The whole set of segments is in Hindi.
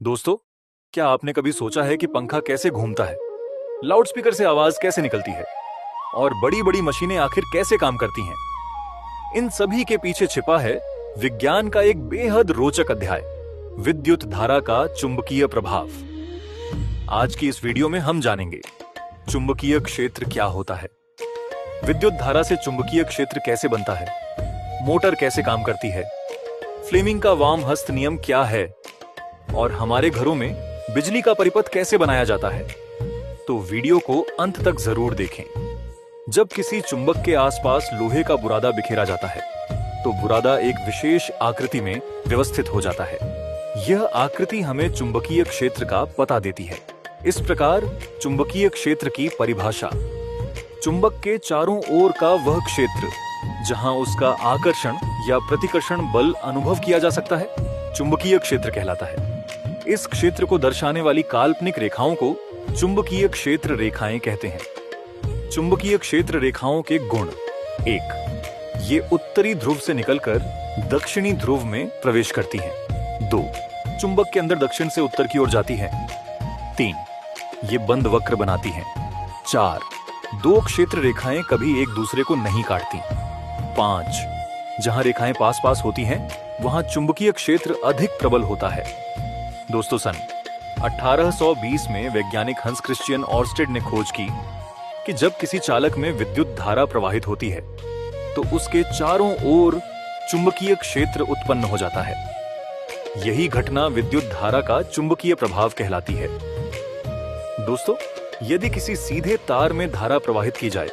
दोस्तों, क्या आपने कभी सोचा है कि पंखा कैसे घूमता है, लाउडस्पीकर से आवाज कैसे निकलती है और बड़ी बड़ी मशीनें आखिर कैसे काम करती हैं? इन सभी के पीछे छिपा है विज्ञान का एक बेहद रोचक अध्याय, विद्युत धारा का चुंबकीय प्रभाव। आज की इस वीडियो में हम जानेंगे चुंबकीय क्षेत्र क्या होता है, विद्युत धारा से चुंबकीय क्षेत्र कैसे बनता है, मोटर कैसे काम करती है, फ्लेमिंग का वाम हस्त नियम क्या है और हमारे घरों में बिजली का परिपथ कैसे बनाया जाता है। तो वीडियो को अंत तक जरूर देखें। जब किसी चुंबक के आसपास लोहे का बुरादा बिखेरा जाता है तो बुरादा एक विशेष आकृति में व्यवस्थित हो जाता है। यह आकृति हमें चुंबकीय क्षेत्र का पता देती है। इस प्रकार चुंबकीय क्षेत्र की परिभाषा, चुंबक के चारों ओर का वह क्षेत्र जहां उसका आकर्षण या प्रतिकर्षण बल अनुभव किया जा सकता है, चुंबकीय क्षेत्र कहलाता है। इस क्षेत्र को दर्शाने वाली काल्पनिक रेखाओं को चुंबकीय क्षेत्र रेखाएं कहते हैं। चुंबकीय क्षेत्र रेखाओं के गुण: 1. ये उत्तरी ध्रुव से निकलकर दक्षिणी ध्रुव में प्रवेश करती हैं। 2. चुंबक के अंदर दक्षिण से उत्तर की ओर जाती हैं। 3. ये बंद वक्र बनाती हैं। 4. दो क्षेत्र रेखाएं कभी एक दूसरे को नहीं काटती। 5. जहां रेखाएं पास पास होती हैं वहां चुंबकीय क्षेत्र अधिक प्रबल होता है। दोस्तों, सन 1820 में वैज्ञानिक हंस क्रिश्चियन ऑर्स्टेड ने खोज की कि जब किसी चालक में विद्युत धारा प्रवाहित होती है तो उसके चारों ओर चुंबकीय क्षेत्र उत्पन्न हो जाता है। यही घटना विद्युत धारा का चुंबकीय प्रभाव कहलाती है। दोस्तों, यदि किसी सीधे तार में धारा प्रवाहित की जाए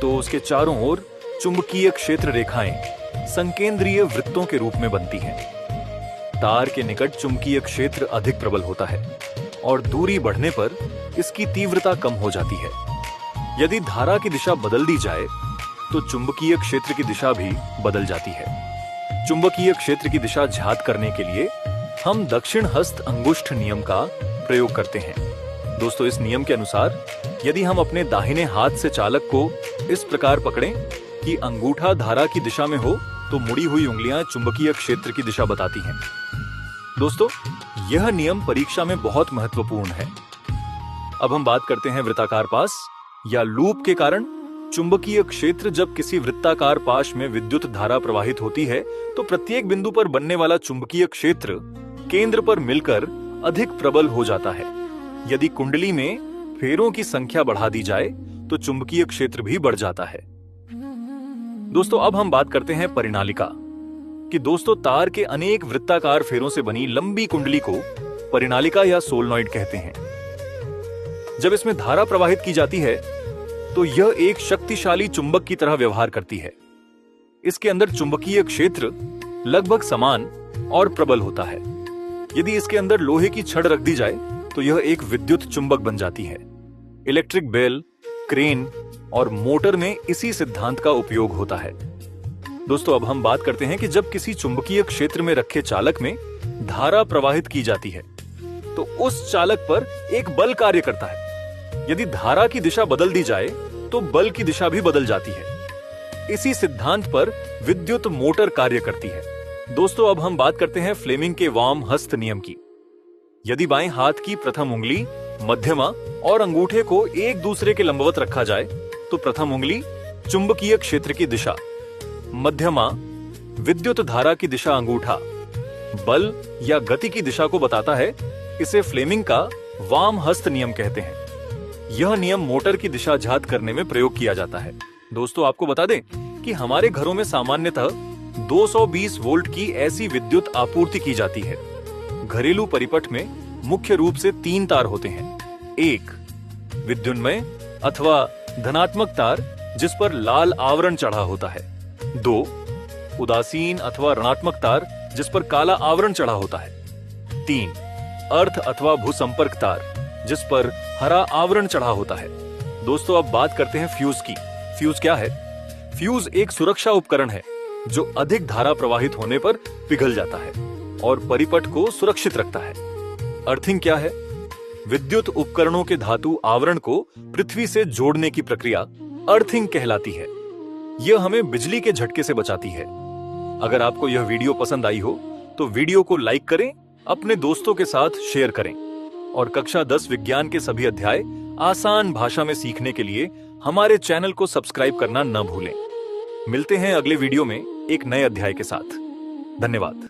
तो उसके चारों ओर चुंबकीय क्षेत्र रेखाएं संकेंद्रीय वृत्तों के रूप में बनती हैं। तार के निकट चुंबकीय क्षेत्र अधिक प्रबल होता है और दूरी बढ़ने पर इसकी तीव्रता कम हो जाती है। यदि धारा की दिशा बदल दी जाए तो चुंबकीय क्षेत्र की दिशा भी बदल जाती है। चुंबकीय क्षेत्र की दिशा ज्ञात करने के लिए हम दक्षिण हस्त अंगुष्ठ नियम का प्रयोग करते हैं। दोस्तों, इस नियम के अनुसार यदि हम अपने दाहिने हाथ से चालक को इस प्रकार पकड़ें कि अंगूठा धारा की दिशा में हो तो मुड़ी हुई उंगलियां चुंबकीय क्षेत्र की दिशा बताती हैं। दोस्तों, यह नियम परीक्षा में बहुत महत्वपूर्ण है। अब हम बात करते हैं वृत्ताकार पाश या लूप के कारण चुंबकीय क्षेत्र। जब किसी वृत्ताकार पाश में विद्युत धारा प्रवाहित होती है तो प्रत्येक बिंदु पर बनने वाला चुंबकीय क्षेत्र केंद्र पर मिलकर अधिक प्रबल हो जाता है। यदि कुंडली में फेरों की संख्या बढ़ा दी जाए तो चुंबकीय क्षेत्र भी बढ़ जाता है। दोस्तों, अब हम बात करते हैं परिनालिका कि दोस्तों, तार के अनेक वृत्ताकार फेरों से बनी लंबी कुंडली को परिनालिका या सोलनॉइड कहते हैं। जब इसमें धारा प्रवाहित की जाती है तो यह एक शक्तिशाली चुंबक की तरह व्यवहार करती है। इसके अंदर चुंबकीय क्षेत्र लगभग समान और प्रबल होता है। यदि इसके अंदर लोहे की छड़ रख दी जाए तो यह एक विद्युत चुंबक बन जाती है। इलेक्ट्रिक बेल, क्रेन और मोटर में इसी सिद्धांत का उपयोग होता है। दोस्तों, अब हम बात करते हैं कि जब किसी चुंबकीय क्षेत्र में रखे चालक में धारा प्रवाहित की जाती है तो उस चालक पर एक बल कार्य करता है। यदि धारा की दिशा बदल दी जाए तो बल की दिशा भी बदल जाती है। इसी सिद्धांत पर विद्युत मोटर कार्य करती है। दोस्तों, अब हम बात करते हैं फ्लेमिंग के वाम हस्त नियम की। यदि बाएं हाथ की प्रथम उंगली, मध्यमा और अंगूठे को एक दूसरे के लंबवत रखा जाए तो प्रथम उंगली चुंबकीय क्षेत्र की दिशा, मध्यमा विद्युत धारा की दिशा, अंगूठा बल या गति की दिशा को बताता है। इसे फ्लेमिंग का वाम हस्त नियम कहते हैं। यह नियम मोटर की दिशा ज्ञात करने में प्रयोग किया जाता है। दोस्तों, आपको बता दें कि हमारे घरों में सामान्यतः 220 वोल्ट की ऐसी विद्युत आपूर्ति की जाती है। घरेलू परिपथ में मुख्य रूप से 3 तार होते हैं। 1. विद्युन्मय अथवा धनात्मक तार जिस पर लाल आवरण चढ़ा होता है। 2. उदासीन अथवा ऋणात्मक तार जिस पर काला आवरण चढ़ा होता है। 3. अर्थ अथवा भूसंपर्क तार जिस पर हरा आवरण चढ़ा होता है। दोस्तों, अब बात करते हैं फ्यूज की। फ्यूज क्या है? फ्यूज एक सुरक्षा उपकरण है जो अधिक धारा प्रवाहित होने पर पिघल जाता है और परिपथ को सुरक्षित रखता है। अर्थिंग क्या है? विद्युत उपकरणों के धातु आवरण को पृथ्वी से जोड़ने की प्रक्रिया अर्थिंग कहलाती है। यह हमें बिजली के झटके से बचाती है। अगर आपको यह वीडियो पसंद आई हो तो वीडियो को लाइक करें अपने दोस्तों के साथ शेयर करें और कक्षा 10 विज्ञान के सभी अध्याय आसान भाषा में सीखने के लिए हमारे चैनल को सब्सक्राइब करना न भूलें। मिलते हैं अगले वीडियो में एक नए अध्याय के साथ। धन्यवाद।